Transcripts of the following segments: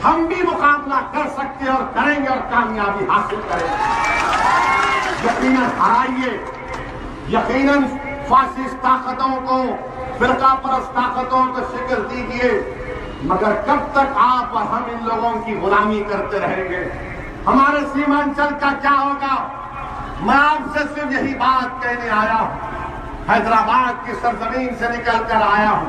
हम भी मुकाबला कर सकते हैं और करेंगे और कामयाबी हासिल करेंगे। यकीनन हराइए, यकीनन फासिस्ट ताकतों को, फिरका परस्त ताकतों को शिकस्त दीजिए, मगर कब तक आप और हम इन लोगों की गुलामी करते रहेंगे? हमारे सीमांचल का क्या होगा? मैं आपसे सिर्फ यही बात कहने आया हूं। हैदराबाद की सरजमीन से निकल कर आया हूं,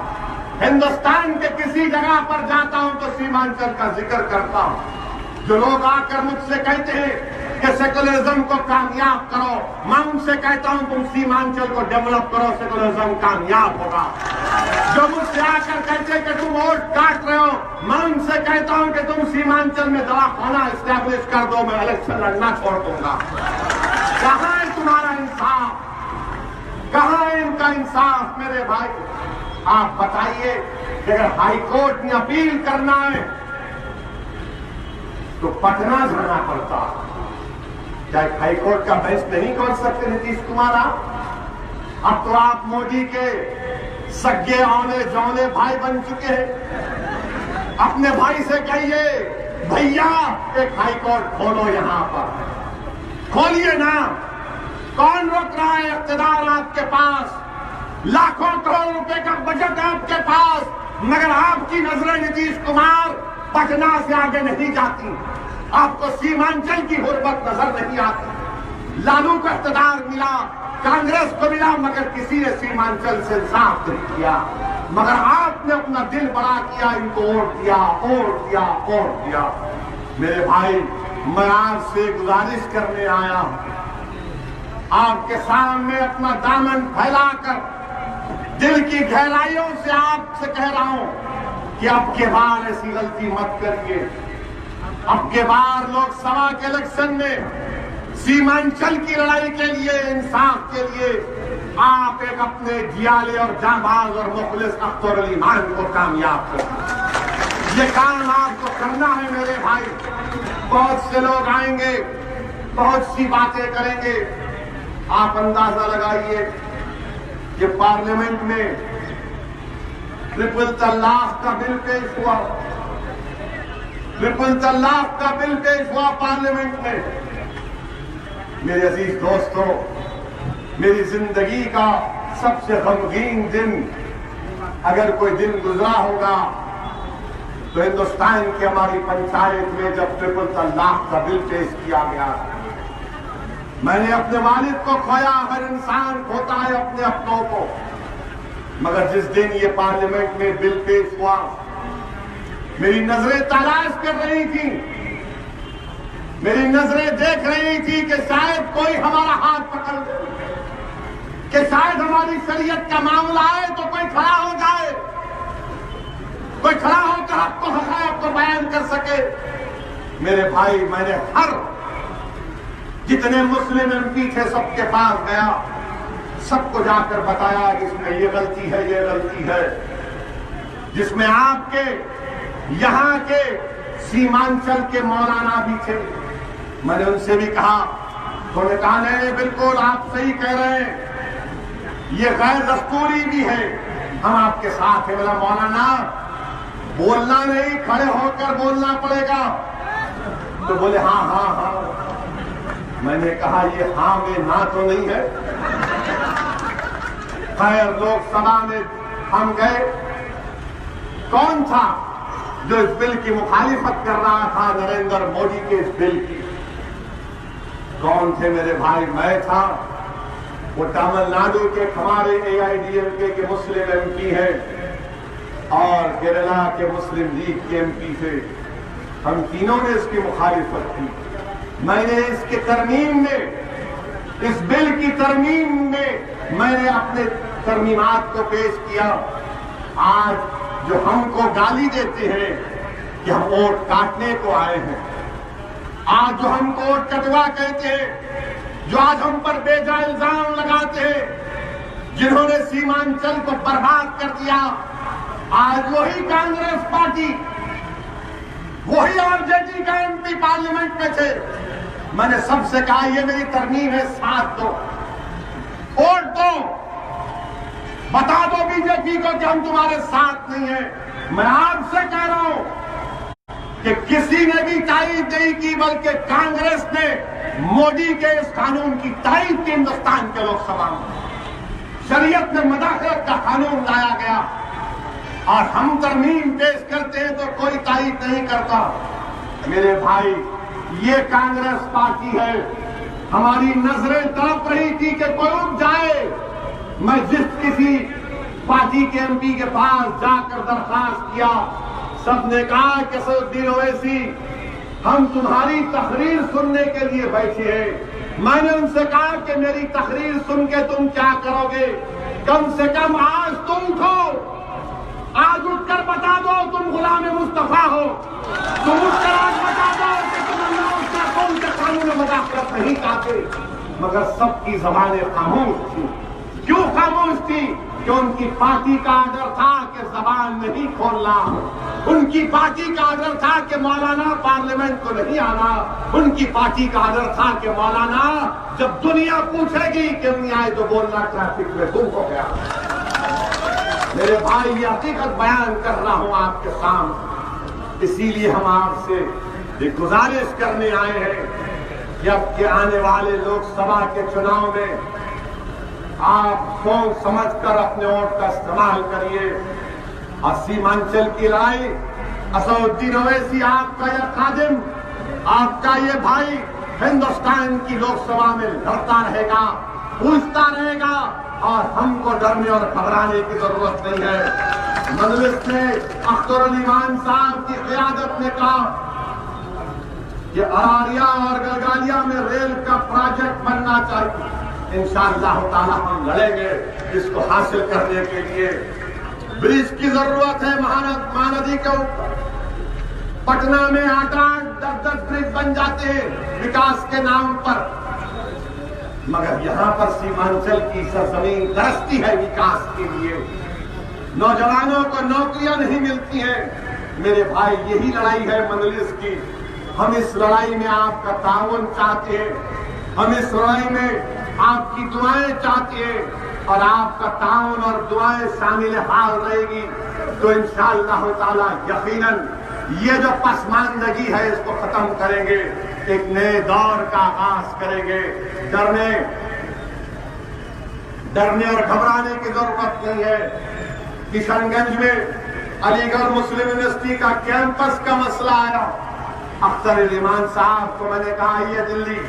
हिंदुस्तान के किसी जगह पर जाता हूं तो सीमांचल का जिक्र करता हूं। जो लोग आकर मुझसे कहते हैं कि सेकुलरिज्म को कामयाब करो, मैं उनसे कहता हूं तुम सीमांचल को डेवलप करो, सेकुलरिज्म कामयाब होगा। जो मुझसे आकर कहते हैं कि तुम वोट काट रहे हो, मैं उनसे कहता हूं कि तुम सीमांचल में दवाखाना एस्टैब्लिश कर दो, मैं इलेक्शन लड़ना छोड़ दूंगा। कहां है तुम्हारा इंसाफ? कहां है इनका इंसाफ? मेरे भाई आप बताइए कि अगर हाईकोर्ट में अपील करना है तो पटना जाना पड़ता, क्या हाईकोर्ट का बेंच नहीं खोल सकते नीतीश कुमार आप? अब तो आप मोदी के सगे औने जौने भाई बन चुके हैं। अपने भाई से कहिए भैया एक हाईकोर्ट खोलो, यहां पर खोलिए ना। कौन रोक रहा है? इख्तियार आपके पास, लाखों करोड़ रुपए का बजट आपके पास, मगर आपकी नजरें नीतीश कुमार पटना से आगे नहीं जाती। आपको सीमांचल की गुर्बत नजर नहीं आती। लालू को इख्तियार मिला, कांग्रेस को मिला, मगर किसी ने सीमांचल से इंसाफ नहीं किया। मगर आपने अपना दिल बड़ा किया, इनको वोट दिया, वोट दिया, वोट दिया। मेरे भाई मैं आपसे गुजारिश करने आया हूं, आपके सामने अपना दामन फैलाकर दिल की गहराइयों से आपसे कह रहा हूं कि अब के बार ऐसी गलती मत करिए। अब के बार लोकसभा के इलेक्शन में सीमांचल की लड़ाई के लिए, इंसाफ के लिए आप एक अपने जियाले और जांबाज और मुखलिस अख्तर अली खान को कामयाब करें। ये काम आपको करना है मेरे भाई। बहुत से लोग आएंगे, बहुत सी बातें करेंगे। आप अंदाजा लगाइए कि पार्लियामेंट में ट्रिपल तलाक का बिल पेश हुआ, ट्रिपल तलाक का बिल पेश हुआ पार्लियामेंट में। मेरे अजीज दोस्तों, मेरी जिंदगी का सबसे गमगीन दिन अगर कोई दिन गुजरा होगा तो हिंदुस्तान की हमारी पंचायत में जब ट्रिपल तलाक का बिल पेश किया गया। मैंने अपने वालिद को खोया, हर इंसान खोता है अपने अपनों को, मगर जिस दिन ये पार्लियामेंट में बिल पेश हुआ, मेरी नजरें तलाश कर रही थी, मेरी नजरें देख रही थी कि शायद कोई हमारा हाथ पकड़ ले, कि शायद हमारी शरीयत का मामला आए तो कोई खड़ा हो जाए, कोई खड़ा होकर आपको हक़ाइक़ को बयान कर सके। मेरे भाई मैंने हर जितने मुस्लिम एमपी थे सबके पास गया, सबको जाकर बताया कि इसमें ये गलती है, ये गलती है। जिसमें आपके यहां के सीमांचल के मौलाना भी थे। मैंने उनसे भी कहा, उन्होंने कहा नहीं बिल्कुल आप सही कह रहे हैं, ये गैर दस्तूरी भी है, हम आपके साथ हैं। मेरा मौलाना बोलना नहीं, खड़े होकर बोलना पड़ेगा। तो बोले हाँ हाँ हाँ। मैंने कहा ये हाँ में ना तो नहीं है। खैर लोकसभा में हम गए। कौन था जो इस बिल की मुखालिफत कर रहा था, नरेंद्र मोदी के इस बिल की? कौन थे मेरे भाई? मैं था। वो तमिलनाडु के हमारे AIDMK के मुस्लिम MP हैं और केरला के मुस्लिम लीग के MP थे। हम तीनों ने इसकी मुखालिफत की। मैंने इसके तरमीम में, इस बिल की तरमीम में मैंने अपने तरमीमात को पेश किया। आज जो हमको गाली देते हैं कि हम वोट काटने को आए हैं, आज जो हमको वोट कटवा कहते हैं, जो आज हम पर बेजा इल्जाम लगाते हैं, जिन्होंने सीमांचल को बर्बाद कर दिया, आज वही कांग्रेस पार्टी, वही RJD का MP पार्लियामेंट में थे। मैंने सबसे कहा ये मेरी तरमीम है, साथ दो, वोट दो, बता दो बीजेपी को कि हम तुम्हारे साथ नहीं हैं। मैं आपसे कह रहा हूं कि किसी ने भी तारीफ नहीं की, बल्कि कांग्रेस ने मोदी के इस कानून की तारीफ की। हिंदुस्तान के लोकसभा में शरीयत में मदाखलत का कानून लाया गया और हम तरमीम पेश करते हैं तो कोई तारीफ नहीं करता। मेरे भाई, ये कांग्रेस पार्टी है। हमारी नजरें तड़प रही थी कि कोई उठ जाए। मैं जिस किसी पार्टी के एमपी के पास जाकर दरखास्त किया, सबने कहा कि असदुद्दीन ओवैसी, हम तुम्हारी तकरीर सुनने के लिए बैठे हैं। मैंने उनसे कहा कि मेरी तकरीर सुन के तुम क्या करोगे? कम से कम आज तुम उठो, आज उठकर बता दो तुम गुलाम मुस्तफा हो। तुम उठकर आज बता दो कि तुम अल्लाह उसका कौन से कानून मदाखलत नहीं चाहते। मगर सबकी जबानें खामोश थी। क्यों खामोश थी? कि उनकी पार्टी का आर्डर था कि जबान नहीं खोलना। उनकी पार्टी का आर्डर था कि मौलाना पार्लियामेंट को नहीं आना। उनकी पार्टी का आर्डर था कि मौलाना, जब दुनिया पूछेगी कि नहीं आए तो बोलना ट्रैफिक में गुम हो गया। मेरे भाई, ये हकीकत बयान कर रहा हूं आपके सामने। इसीलिए हम आपसे ये गुजारिश करने आए हैं कि अब के आने वाले लोकसभा के चुनाव में आप सोच समझकर अपने वोट का इस्तेमाल करिए। और सीमांचल की लड़ाई, असदुद्दीन ओवैसी आपका यह खादिम, आपका ये भाई हिंदुस्तान की लोकसभा में लड़ता रहेगा, पूछता रहेगा और हमको डरने और घबराने की जरूरत नहीं है। मजलिस ने अख्तर अली खान साहब की क़यादत में कहा कि अरारिया और गलगालिया में रेल का प्रोजेक्ट बनना चाहिए। इंशाअल्लाह ताला हम लड़ेंगे इसको हासिल करने के लिए। ब्रिज की जरूरत है महानदी के ऊपर। पटना में 8-8, 10-10 ब्रिज बन जाते हैं विकास के नाम पर, मगर यहां पर सीमांचल की सरजमीन तरसती है विकास के लिए। नौजवानों को नौकरियां नहीं मिलती हैं। मेरे भाई, यही लड़ाई है मजलिस की। हम इस लड़ाई में आपका ताउन चाहते हैं। हम इस लड़ाई में आपकी दुआएं चाहते हैं और आपका ताउन और दुआएं शामिल हाल रहेगी तो इंशाअल्लाह ताला यकीनन ये जो पसमानदगी है इसको खत्म करेंगे। एक नए दौर का आगाज करेंगे। डरने और घबराने की जरूरत नहीं है। किशनगंज में अलीगढ़ मुस्लिम यूनिवर्सिटी का कैंपस का मसला आया। अख्तर अली खान साहब को मैंने कहा, ये दिल्ली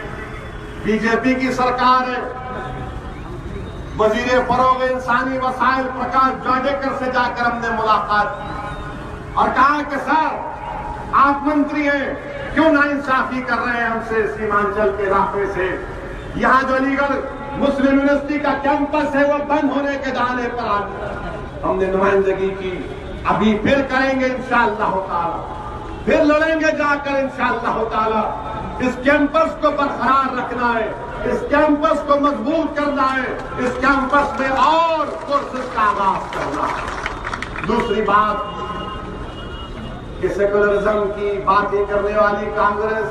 बीजेपी की सरकार है। वजीर फरोग इंसानी वसाइल प्रकाश जावड़ेकर से जाकर हमने मुलाकात की और कहा कि सर, आप मंत्री हैं, क्यों नाइंसाफी कर रहे हैं हमसे सीमांचल के इलाके से? यहाँ जो अलीगढ़ मुस्लिम यूनिवर्सिटी का कैंपस है वो बंद होने के दाने पर आ गया। हमने नुमाइंदगी की, अभी फिर करेंगे इंशाअल्लाह ताला, फिर लड़ेंगे जाकर इंशाअल्लाह ताला। इस कैंपस को बरकरार रखना है, इस कैंपस को मजबूत करना है, इस कैंपस में और कोर्सेज का आगाज करना है। दूसरी बात कि सेकुलरिज्म की बातें करने वाली कांग्रेस,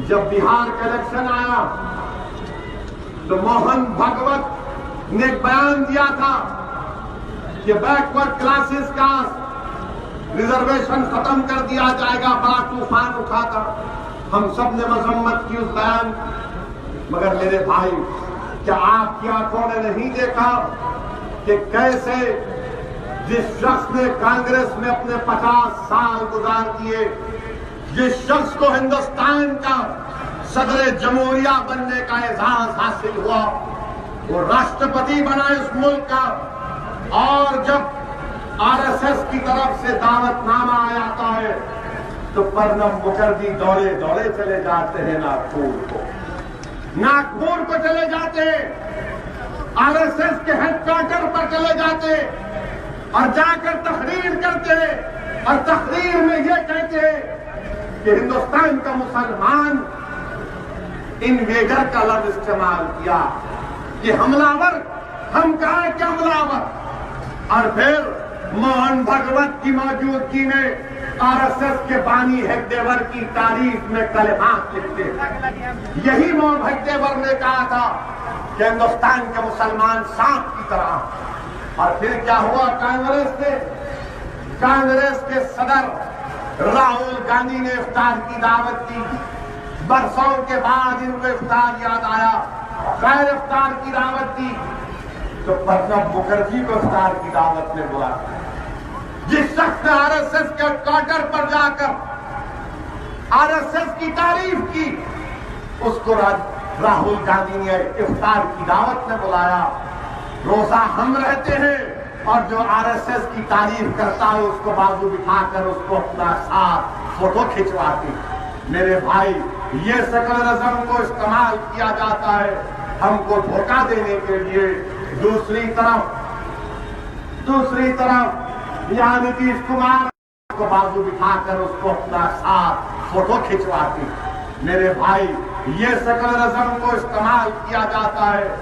जब बिहार का इलेक्शन आया तो मोहन भागवत ने एक बयान दिया था कि बैकवर्ड क्लासेस का रिजर्वेशन खत्म कर दिया जाएगा। बड़ा तूफान उठा था, हम सब ने मजम्मत की उस बयान। मगर मेरे भाई, क्या आपकी आंखों ने नहीं देखा कि कैसे जिस शख्स ने कांग्रेस में अपने 50 साल गुजार दिए, जिस शख्स को हिंदुस्तान का सदर जमहूरिया बनने का एजाज हासिल हुआ, वो राष्ट्रपति बना इस मुल्क का, और जब आरएसएस की तरफ से दावतनामा आ जाता है तो प्रणब मुखर्जी दौड़े दौड़े चले जाते हैं नागपुर को चले जाते हैं, आरएसएस के हेडक्वार्टर पर चले जाते और जाकर तकरीर करते हैं और तकरीर में ये कहते हैं कि हिंदुस्तान का मुसलमान इन्वेडर का लफ्ज इस्तेमाल किया कि हमलावर, हम कहा कि हमलावर। और फिर मोहन भागवत की मौजूदगी में आरएसएस के बानी हेगडेवर की तारीफ में कलमात लिखते। यही मोहन हेगडेवर ने कहा था कि हिंदुस्तान के मुसलमान सांप की तरह। और फिर क्या हुआ? कांग्रेस के सदर राहुल गांधी ने इफ्तार की दावत दी, बरसों के बाद इनको इफ्तार याद आया, खैर इफ्तार की दावत दी, तो प्रणब मुखर्जी को इफ्तार की दावत ने बुलाया। जिस शख्स ने आरएसएस के क्वार्टर पर जाकर आरएसएस की तारीफ की, उसको राहुल गांधी ने इफ्तार की दावत में बुलाया। रोजा हम रहते हैं और जो आरएसएस की तारीफ करता है उसको बाजू बिठाकर उसको अपना साथ फोटो खिंचवाते। मेरे भाई, ये सेकुलरिज्म को इस्तेमाल किया जाता है हमको धोखा देने के लिए। दूसरी तरफ यहाँ नीतीश कुमार को बाजू बिठाकर उसको अपना साथ फोटो खिंचवाते। मेरे भाई, ये सेकुलरिज्म को इस्तेमाल किया जाता है